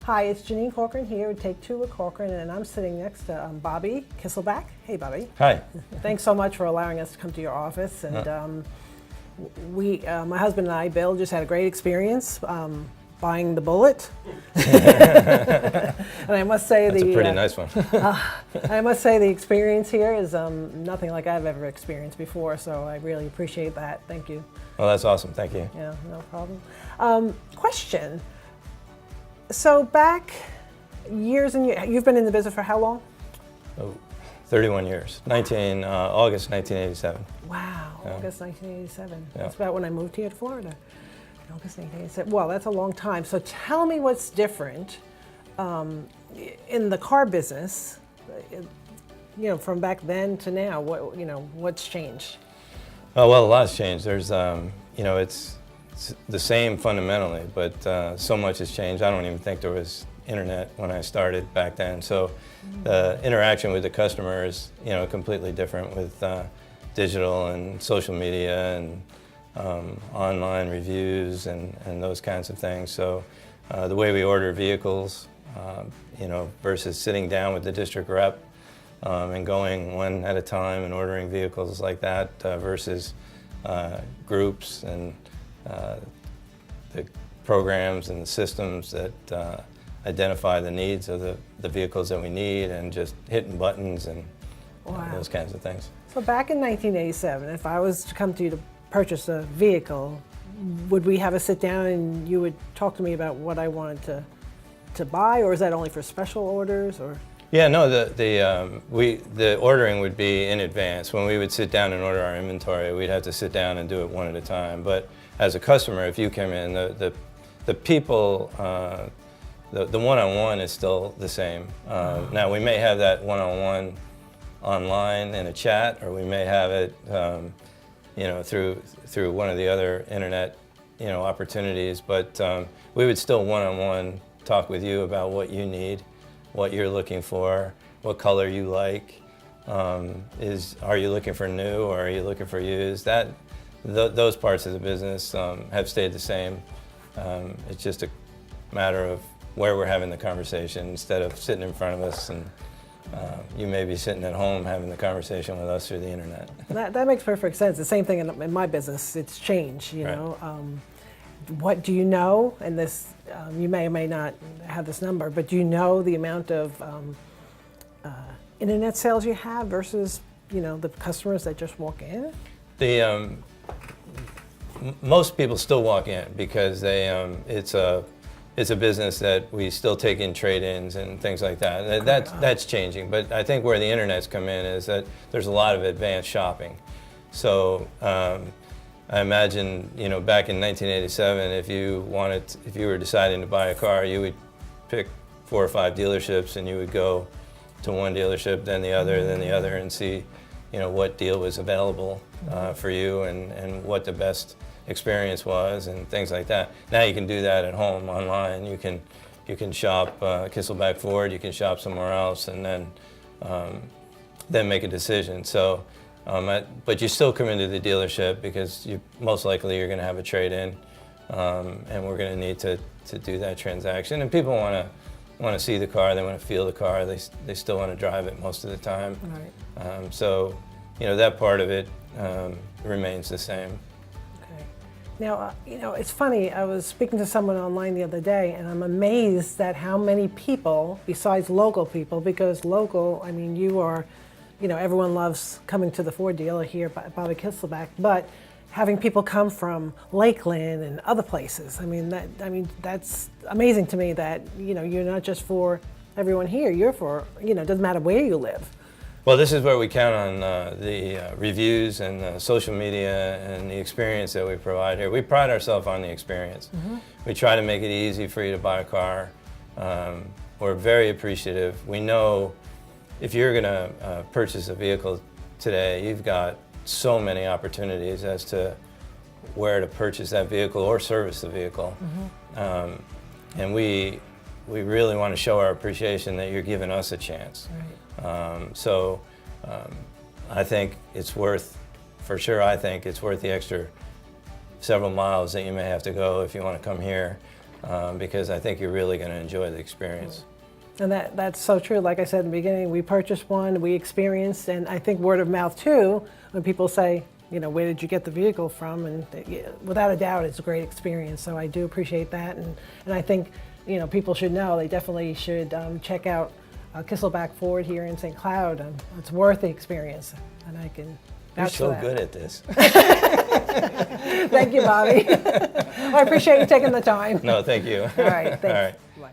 Hi, it's Jeanine Corcoran here with Take Two with Corcoran, and I'm sitting next to Bobby Kisselback. Hey, Bobby. Hi. Thanks so much for allowing us to come to your office. And my husband and I, Bill, just had a great experience buying the Bullet. And I must say That's a pretty nice one. I must say the experience here is nothing like I've ever experienced before, so I really appreciate that. Thank you. Well, that's awesome. Thank you. Yeah, no problem. Question. So back years and years, you've been in the business for how long? 31 years. August 1987. Wow, Yeah. August 1987. Yeah. That's about when I moved here to Florida. August 1987. Well, that's a long time. So tell me what's different in the car business, from back then to now. What's changed? Oh, well, a lot's changed. There's, it's the same fundamentally, but so much has changed. I don't even think there was internet when I started back then. So the interaction with the customer is, completely different with digital and social media and online reviews and those kinds of things. So the way we order vehicles, versus sitting down with the district rep and going one at a time and ordering vehicles like that versus groups and the programs and the systems that identify the needs of the vehicles that we need and just hitting buttons and those kinds of things. So back in 1987, if I was to come to you to purchase a vehicle, would we have a sit down and you would talk to me about what I wanted to buy, or is that only for special orders? Or yeah, no, the ordering would be in advance. When we would sit down and order our inventory, we'd have to sit down and do it one at a time. But as a customer, if you come in, the people, the one-on-one is still the same. Now, we may have that one-on-one online in a chat, or we may have it, through one of the other internet, opportunities. But we would still one-on-one talk with you about what you need, what you're looking for, what color you like. Are you looking for new, or are you looking for used? Those parts of the business have stayed the same. It's just a matter of where we're having the conversation instead of sitting in front of us, and you may be sitting at home having the conversation with us through the internet. That makes perfect sense. The same thing in my business. It's changed, Right. What do you know? And this, you may or may not have this number, but do you know the amount of internet sales you have versus, the customers that just walk in? Most people still walk in because it's a business that we still take in trade-ins and things like that. That's changing, but I think where the internet's come in is that there's a lot of advanced shopping. So I imagine, back in 1987, if you were deciding to buy a car, you would pick 4 or 5 dealerships, and you would go to one dealership, then the other, and see, what deal was available for you and what the best experience was and things like that. Now you can do that at home online. You can shop Kisselback Ford, you can shop somewhere else, and then make a decision. So, but you still come into the dealership because most likely you're going to have a trade-in, and we're going to need to do that transaction. And people want to see the car, they want to feel the car, they still want to drive it most of the time. Right. So, that part of it remains the same. Now, it's funny, I was speaking to someone online the other day, and I'm amazed at how many people, besides local people, because local, you are, everyone loves coming to the Ford dealer here, Bobby Kisselback, but having people come from Lakeland and other places, that's amazing to me that, you're not just for everyone here, you're for, it doesn't matter where you live. Well, this is where we count on the reviews and the social media and the experience that we provide here. We pride ourselves on the experience. Mm-hmm. We try to make it easy for you to buy a car. We're very appreciative. We know if you're going to purchase a vehicle today, you've got so many opportunities as to where to purchase that vehicle or service the vehicle. Mm-hmm. And we really want to show our appreciation that you're giving us a chance. Right. I think it's worth, for sure, the extra several miles that you may have to go if you want to come here. because I think you're really going to enjoy the experience. And that's so true. Like I said in the beginning, we purchased one, we experienced, and I think word of mouth too, when people say, you know, where did you get the vehicle from? And without a doubt, it's a great experience. So I do appreciate that. And I think, you know, people should know, they definitely should check out Kisselback Ford here in St. Cloud. It's worth the experience. And I can You're vouch so for that. good at this. Thank you, Bobby. I appreciate you taking the time. No, thank you. All right, thanks. All right. Bye.